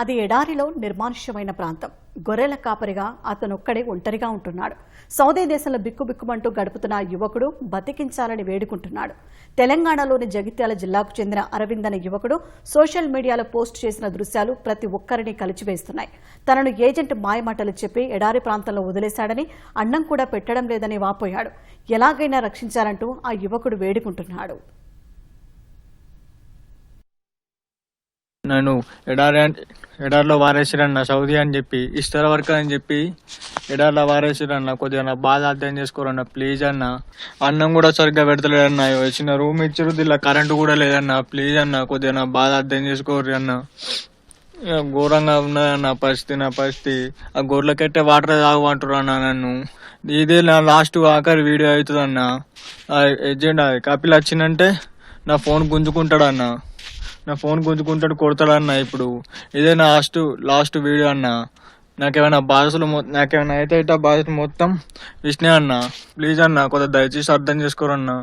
అది ఎడారిలో నిర్మానుష్యమైన ప్రాంతం. గొర్రెల కాపరిగా అతనొక్కడే ఒంటరిగా ఉంటున్నాడు. సౌదీ దేశంలో బిక్కుబిక్కుమంటూ గడుపుతున్న ఆ యువకుడు బతికించాలని వేడుకుంటున్నాడు. తెలంగాణలోని జగిత్యాల జిల్లాకు చెందిన అరవింద్ అనే యువకుడు సోషల్ మీడియాలో పోస్ట్ చేసిన దృశ్యాలు ప్రతి ఒక్కరిని కలిచివేస్తున్నాయి. తనను ఏజెంట్ మాయమాటలు చెప్పి ఎడారి ప్రాంతంలో వదిలేశాడని, అన్నం కూడా పెట్టడం లేదని వాపోయాడు. ఎలాగైనా రక్షించాలంటూ ఆ యువకుడు వేడుకుంటున్నాడు. నన్ను ఎడారిలో వారేసిరన్న సౌదీ అని చెప్పి ఇస్తార వర్క్ అని చెప్పి ఎడారిలో వారేసిరన్న. కొద్దిగా నా బాధ అర్థం చేసుకోరన్న ప్లీజ్ అన్న. అన్నం కూడా సరిగ్గా పెడతలేదన్న. చిన్న రూమ్ ఇచ్చారు, దీనిలో కరెంటు కూడా లేదన్న. ప్లీజ్ అన్న, కొద్దిగా నా బాధ అర్థం చేసుకోరు అన్న. ఘోరంగా ఉన్నదన్న నా పరిస్థితి. ఆ గొర్రెలకెట్టే వాటర్ తాగమంటారు అన్న నన్ను. ఇదే నా లాస్ట్ ఆఖరి వీడియో అవుతుంది అన్న. ఏజెంట్ కపిల్ వచ్చిందంటే నా ఫోన్ గుంజుకుంటాడు అన్న. నా ఫోన్ గుంజుకుంటాడు, కొడతాడన్న. ఇప్పుడు ఇదే నా లాస్ట్ వీడియో అన్న. నాకేమైనా నాకేమైనా అయితే బాధ్యత మొత్తం విష్ణే అన్న. ప్లీజ్ అన్న, కొద్దిగా దయచేసి అర్థం చేసుకోరన్నా.